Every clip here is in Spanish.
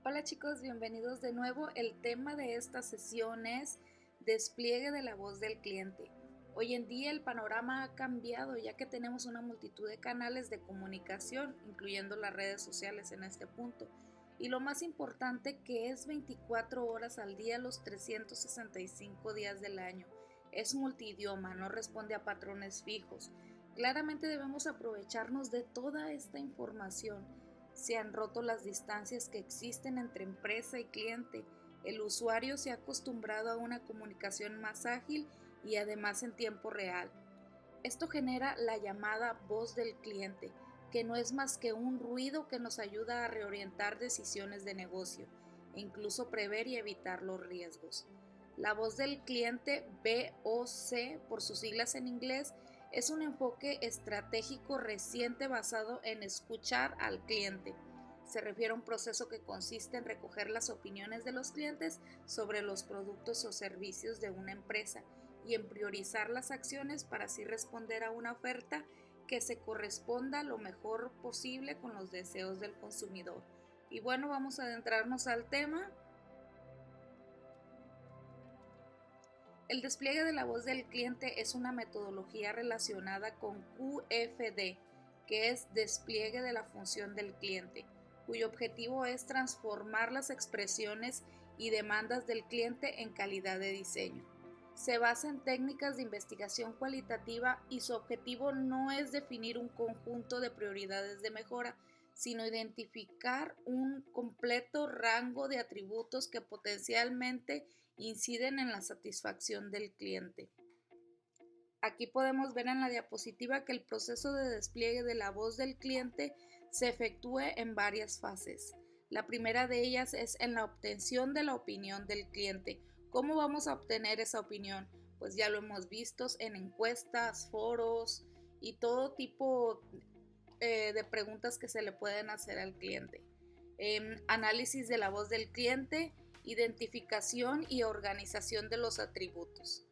Hola chicos, bienvenidos de nuevo. El tema de esta sesión es despliegue de la voz del cliente. Hoy en día el panorama ha cambiado ya que tenemos una multitud de canales de comunicación, incluyendo las redes sociales en este punto. Y lo más importante que es 24 horas al día los 365 días del año. Es multidioma, no responde a patrones fijos. Claramente debemos aprovecharnos de toda esta información. Se han roto las distancias que existen entre empresa y cliente. El usuario se ha acostumbrado a una comunicación más ágil y además en tiempo real. Esto genera la llamada voz del cliente, que no es más que un ruido que nos ayuda a reorientar decisiones de negocio e incluso prever y evitar los riesgos. La voz del cliente, VOC por sus siglas en inglés, es un enfoque estratégico reciente basado en escuchar al cliente. Se refiere a un proceso que consiste en recoger las opiniones de los clientes sobre los productos o servicios de una empresa y en priorizar las acciones para así responder a una oferta que se corresponda lo mejor posible con los deseos del consumidor. Y bueno, vamos a adentrarnos al tema. El despliegue de la voz del cliente es una metodología relacionada con QFD, que es despliegue de la función del cliente, cuyo objetivo es transformar las expresiones y demandas del cliente en calidad de diseño. Se basa en técnicas de investigación cualitativa y su objetivo no es definir un conjunto de prioridades de mejora, sino identificar un completo rango de atributos que potencialmente inciden en la satisfacción del cliente. Aquí podemos ver en la diapositiva que el proceso de despliegue de la voz del cliente se efectúa en varias fases. La primera de ellas es en la obtención de la opinión del cliente. ¿Cómo vamos a obtener esa opinión? Pues ya lo hemos visto en encuestas, foros y todo tipo de preguntas que se le pueden hacer al cliente. Análisis de la voz del cliente, identificación y organización de los atributos.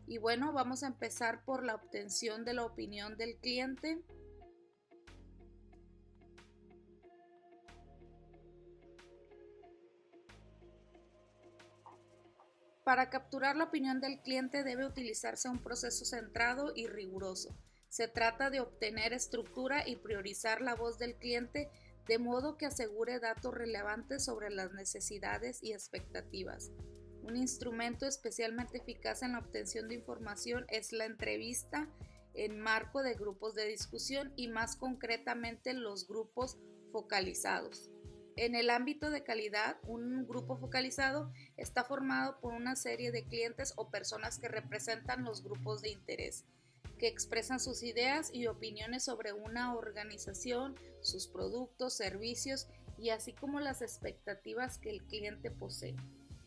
Y bueno, vamos a empezar por la obtención de la opinión del cliente. Para capturar la opinión del cliente debe utilizarse un proceso centrado y riguroso. Se trata de obtener estructura y priorizar la voz del cliente de modo que asegure datos relevantes sobre las necesidades y expectativas. Un instrumento especialmente eficaz en la obtención de información es la entrevista en marco de grupos de discusión y más concretamente los grupos focalizados. En el ámbito de calidad, un grupo focalizado está formado por una serie de clientes o personas que representan los grupos de interés, que expresan sus ideas y opiniones sobre una organización, sus productos, servicios y así como las expectativas que el cliente posee.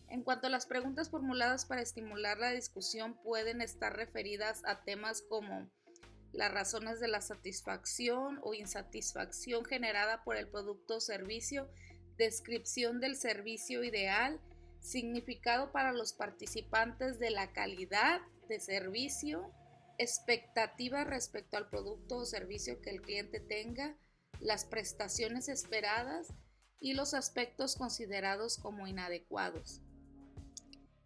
En cuanto a las preguntas formuladas para estimular la discusión, pueden estar referidas a temas como las razones de la satisfacción o insatisfacción generada por el producto o servicio, descripción del servicio ideal, significado para los participantes de la calidad de servicio, expectativas respecto al producto o servicio que el cliente tenga, las prestaciones esperadas y los aspectos considerados como inadecuados.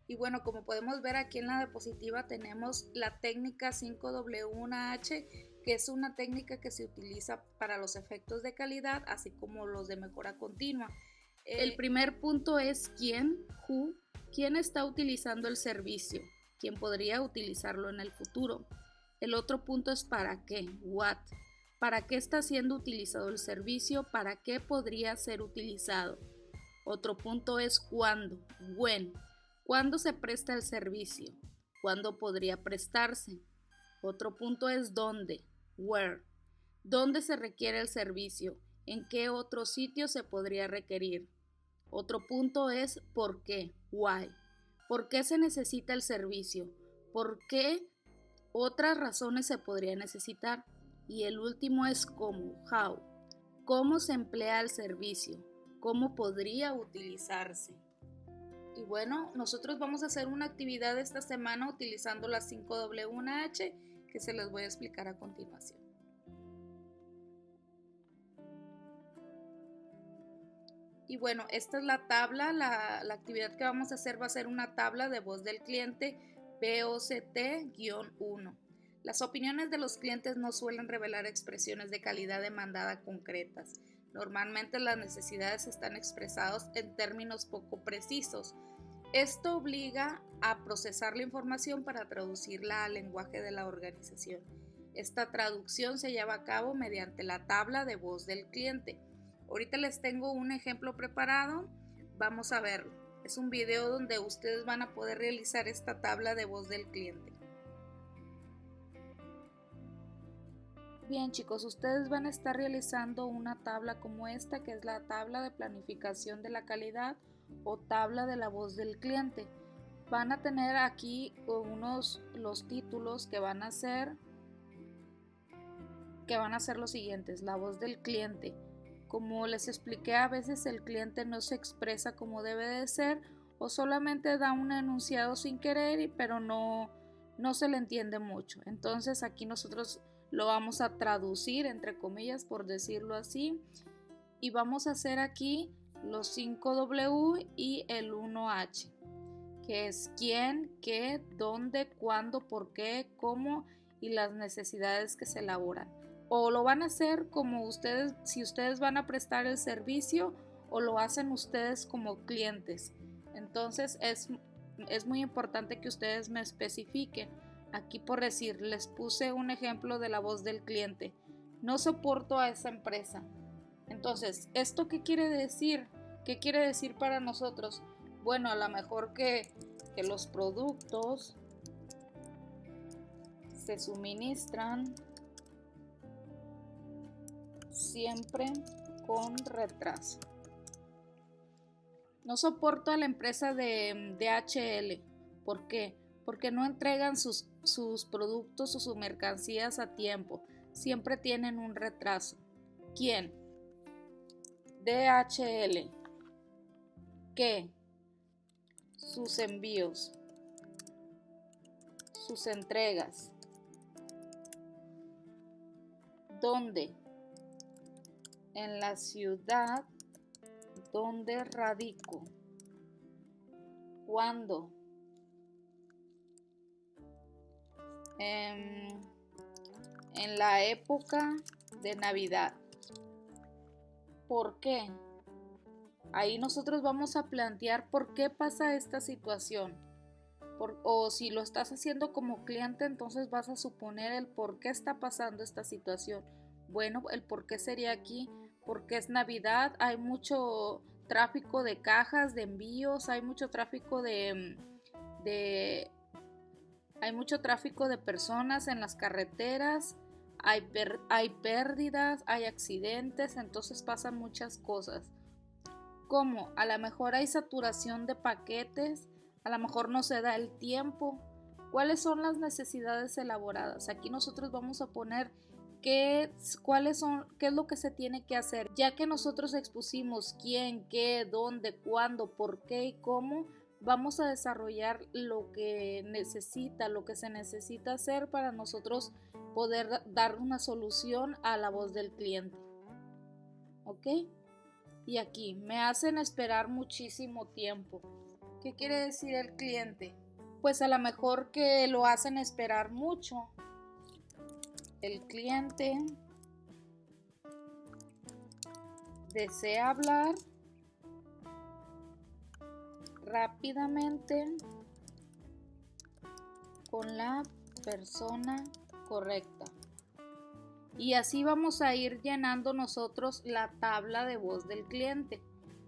Y bueno, como podemos ver aquí en la diapositiva tenemos la técnica 5W1H, que es una técnica que se utiliza para los efectos de calidad, así como los de mejora continua. El primer punto es quién, who, quién está utilizando el servicio, quién podría utilizarlo en el futuro. El otro punto es para qué, what, para qué está siendo utilizado el servicio, para qué podría ser utilizado. Otro punto es cuándo, when. ¿Cuándo se presta el servicio? ¿Cuándo podría prestarse? Otro punto es dónde, where. ¿Dónde se requiere el servicio? ¿En qué otro sitio se podría requerir? Otro punto es por qué, why. ¿Por qué se necesita el servicio? ¿Por qué otras razones se podría necesitar? Y el último es cómo, how. ¿Cómo se emplea el servicio? ¿Cómo podría utilizarse? Y bueno, nosotros vamos a hacer una actividad esta semana utilizando la 5W1H que se les voy a explicar a continuación. Y bueno, esta es la tabla, la actividad que vamos a hacer va a ser una tabla de voz del cliente VOCT-1. Las opiniones de los clientes no suelen revelar expresiones de calidad demandada concretas. Normalmente las necesidades están expresadas en términos poco precisos. Esto obliga a procesar la información para traducirla al lenguaje de la organización. Esta traducción se lleva a cabo mediante la tabla de voz del cliente. Ahorita les tengo un ejemplo preparado, vamos a verlo. Es un video donde ustedes van a poder realizar esta tabla de voz del cliente. Bien chicos, ustedes van a estar realizando una tabla como esta, que es la tabla de planificación de la calidad o tabla de la voz del cliente. Van a tener aquí los títulos que van a ser los siguientes: la voz del cliente. Como les expliqué, a veces el cliente no se expresa como debe de ser o solamente da un enunciado sin querer, pero no se le entiende mucho. Entonces aquí nosotros lo vamos a traducir, entre comillas, por decirlo así, y vamos a hacer aquí los 5W y el 1H, que es quién, qué, dónde, cuándo, por qué, cómo y las necesidades que se elaboran. O lo van a hacer como ustedes, si ustedes van a prestar el servicio, o lo hacen ustedes como clientes. Entonces es muy importante que ustedes me especifiquen. Aquí, por decir, les puse un ejemplo de la voz del cliente: no soporto a esa empresa. Entonces, ¿esto qué quiere decir? ¿Qué quiere decir para nosotros? Bueno, a lo mejor que los productos se suministran siempre con retraso. No soporto a la empresa de DHL. ¿Por qué? Porque no entregan sus productos o sus mercancías a tiempo. Siempre tienen un retraso. ¿Quién? DHL. ¿Qué? Sus envíos, sus entregas. ¿Dónde? En la ciudad donde radico. ¿Cuándo? En la época de Navidad. ¿Por qué? Ahí nosotros vamos a plantear por qué pasa esta situación. O si lo estás haciendo como cliente, entonces vas a suponer el por qué está pasando esta situación. Bueno, el por qué sería aquí, porque es Navidad, hay mucho tráfico de cajas, de envíos, hay mucho tráfico hay mucho tráfico de personas en las carreteras, hay pérdidas, hay accidentes, entonces pasan muchas cosas. ¿Cómo? A lo mejor hay saturación de paquetes, a lo mejor no se da el tiempo. ¿Cuáles son las necesidades elaboradas? Aquí nosotros vamos a poner qué es lo que se tiene que hacer. Ya que nosotros expusimos quién, qué, dónde, cuándo, por qué y cómo, vamos a desarrollar lo que se necesita hacer para nosotros poder dar una solución a la voz del cliente. ¿Ok? Y aquí, me hacen esperar muchísimo tiempo. ¿Qué quiere decir el cliente? Pues a lo mejor que lo hacen esperar mucho. El cliente desea hablar rápidamente con la persona correcta. Y así vamos a ir llenando nosotros la tabla de voz del cliente.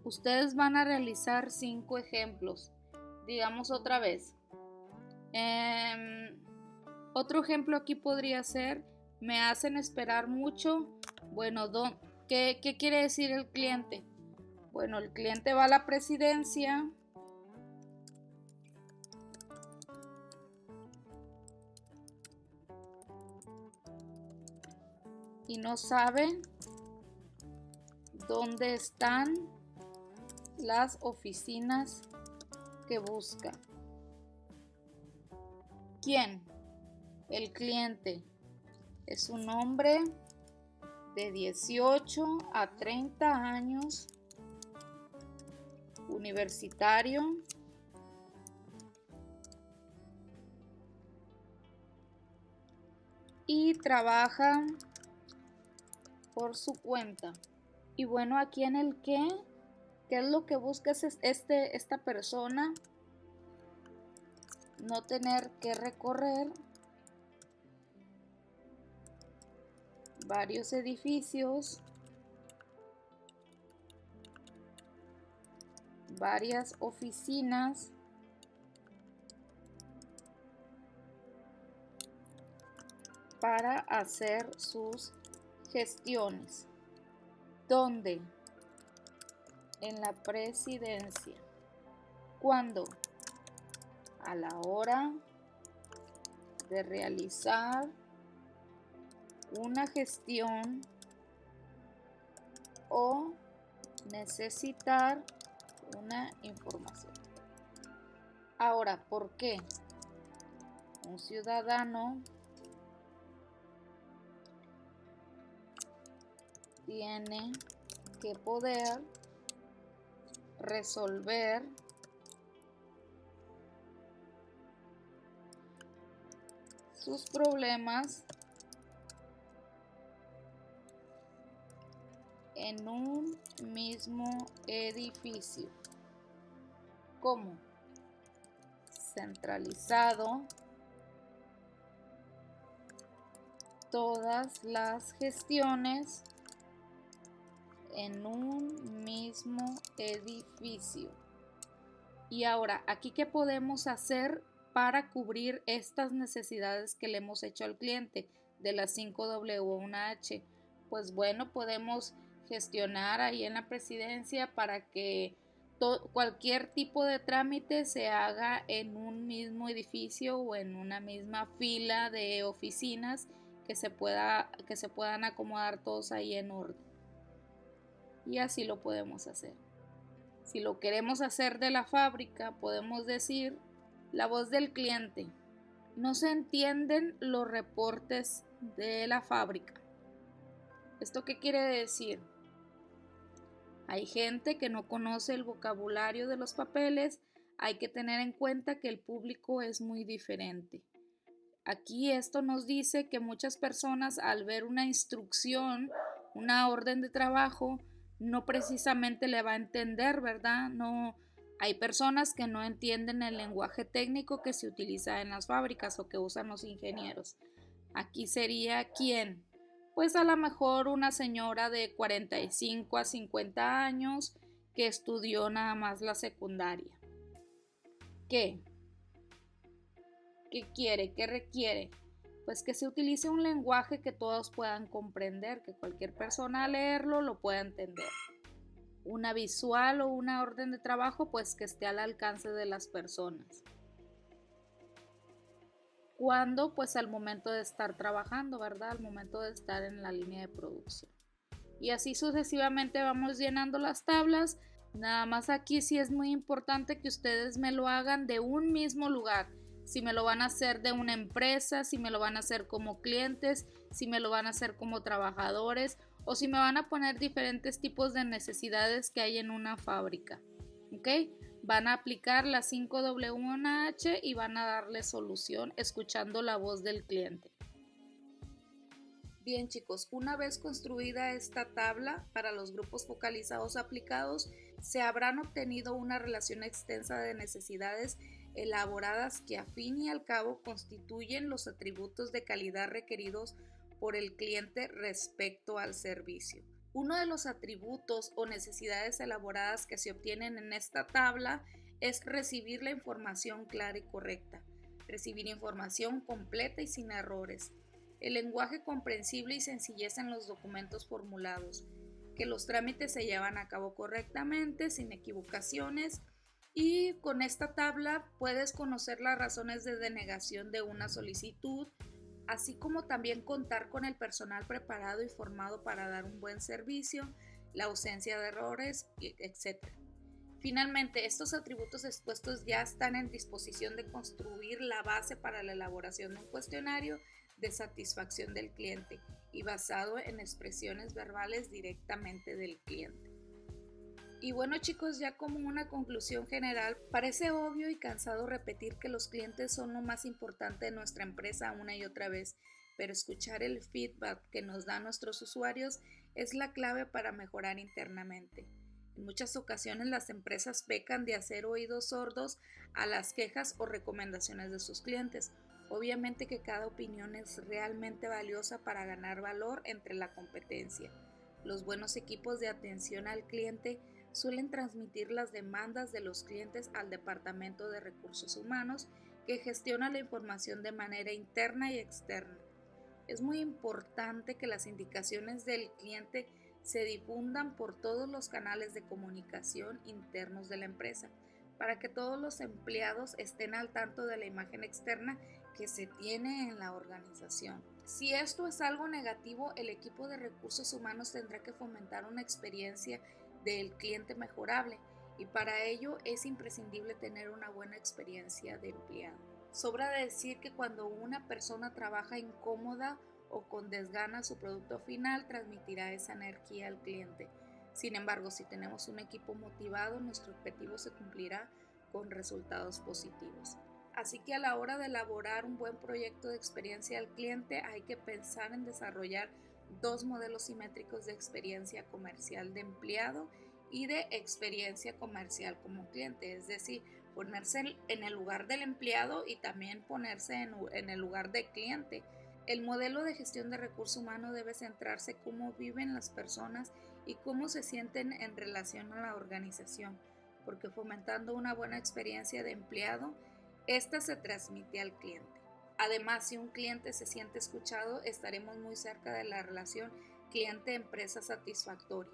Ustedes van a realizar 5 ejemplos. Digamos otra vez. Otro ejemplo aquí podría ser: me hacen esperar mucho. Bueno, ¿qué quiere decir el cliente? Bueno, el cliente va a la presidencia y no sabe dónde están las oficinas que busca. ¿Quién? El cliente. Es un hombre de 18 a 30 años universitario, y trabaja por su cuenta. Y bueno, aquí en el ¿qué es lo que busca esta persona? No tener que recorrer varios edificios, varias oficinas, para hacer sus gestiones. ¿Dónde? En la presidencia. ¿Cuándo? A la hora de realizar una gestión o necesitar una información. Ahora, ¿por qué? Un ciudadano tiene que poder resolver sus problemas en un mismo edificio. ¿Cómo? Centralizado todas las gestiones en un mismo edificio. Y ahora, ¿aquí qué podemos hacer para cubrir estas necesidades que le hemos hecho al cliente de las 5W1H? Pues bueno, podemos gestionar ahí en la presidencia para que cualquier tipo de trámite se haga en un mismo edificio o en una misma fila de oficinas que se puedan acomodar todos ahí en orden. Y así lo podemos hacer. Si lo queremos hacer de la fábrica, podemos decir la voz del cliente. No se entienden los reportes de la fábrica. ¿Esto qué quiere decir? Hay gente que no conoce el vocabulario de los papeles. Hay que tener en cuenta que el público es muy diferente. Aquí esto nos dice que muchas personas al ver una instrucción, una orden de trabajo, no precisamente le va a entender, ¿verdad? No, hay personas que no entienden el lenguaje técnico que se utiliza en las fábricas o que usan los ingenieros. Aquí sería ¿quién? Pues a lo mejor una señora de 45 a 50 años que estudió nada más la secundaria. ¿Qué? ¿Qué quiere? ¿Qué requiere? Pues que se utilice un lenguaje que todos puedan comprender, que cualquier persona al leerlo lo pueda entender. Una visual o una orden de trabajo, pues que esté al alcance de las personas. ¿Cuándo? Pues al momento de estar trabajando, ¿verdad? Al momento de estar en la línea de producción. Y así sucesivamente vamos llenando las tablas. Nada más aquí sí es muy importante que ustedes me lo hagan de un mismo lugar. Si me lo van a hacer de una empresa, si me lo van a hacer como clientes, si me lo van a hacer como trabajadores o si me van a poner diferentes tipos de necesidades que hay en una fábrica. ¿Ok? Van a aplicar la 5W1H y van a darle solución escuchando la voz del cliente. Bien chicos, una vez construida esta tabla para los grupos focalizados aplicados, se habrán obtenido una relación extensa de necesidades elaboradas que a fin y al cabo constituyen los atributos de calidad requeridos por el cliente respecto al servicio. Uno de los atributos o necesidades elaboradas que se obtienen en esta tabla es recibir la información clara y correcta, recibir información completa y sin errores, el lenguaje comprensible y sencillez en los documentos formulados, que los trámites se llevan a cabo correctamente, sin equivocaciones, y con esta tabla puedes conocer las razones de denegación de una solicitud, así como también contar con el personal preparado y formado para dar un buen servicio, la ausencia de errores, etc. Finalmente, estos atributos expuestos ya están en disposición de construir la base para la elaboración de un cuestionario de satisfacción del cliente y basado en expresiones verbales directamente del cliente. Y bueno chicos, ya como una conclusión general, parece obvio y cansado repetir que los clientes son lo más importante de nuestra empresa una y otra vez, pero escuchar el feedback que nos dan nuestros usuarios es la clave para mejorar internamente. En muchas ocasiones las empresas pecan de hacer oídos sordos a las quejas o recomendaciones de sus clientes. Obviamente que cada opinión es realmente valiosa para ganar valor entre la competencia. Los buenos equipos de atención al cliente suelen transmitir las demandas de los clientes al Departamento de Recursos Humanos, que gestiona la información de manera interna y externa. Es muy importante que las indicaciones del cliente se difundan por todos los canales de comunicación internos de la empresa, para que todos los empleados estén al tanto de la imagen externa que se tiene en la organización. Si esto es algo negativo, el equipo de recursos humanos tendrá que fomentar una experiencia del cliente mejorable, y para ello es imprescindible tener una buena experiencia de empleado. Sobra decir que cuando una persona trabaja incómoda o con desgana, su producto final transmitirá esa energía al cliente. Sin embargo, si tenemos un equipo motivado, nuestro objetivo se cumplirá con resultados positivos. Así que a la hora de elaborar un buen proyecto de experiencia al cliente, hay que pensar en desarrollar dos modelos simétricos de experiencia comercial de empleado y de experiencia comercial como cliente, es decir, ponerse en el lugar del empleado y también ponerse en el lugar del cliente. El modelo de gestión de recursos humanos debe centrarse en cómo viven las personas y cómo se sienten en relación a la organización, porque fomentando una buena experiencia de empleado, esta se transmite al cliente. Además, si un cliente se siente escuchado, estaremos muy cerca de la relación cliente-empresa satisfactoria.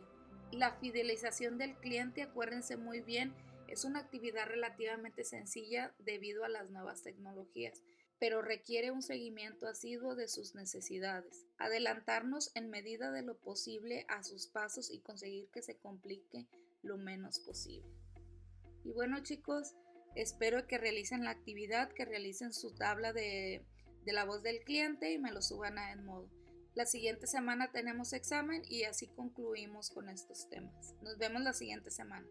La fidelización del cliente, acuérdense muy bien, es una actividad relativamente sencilla debido a las nuevas tecnologías, pero requiere un seguimiento asiduo de sus necesidades, adelantarnos en medida de lo posible a sus pasos y conseguir que se complique lo menos posible. Y bueno chicos, espero que realicen la actividad, que realicen su tabla de la voz del cliente y me lo suban a Edmodo. La siguiente semana tenemos examen y así concluimos con estos temas. Nos vemos la siguiente semana.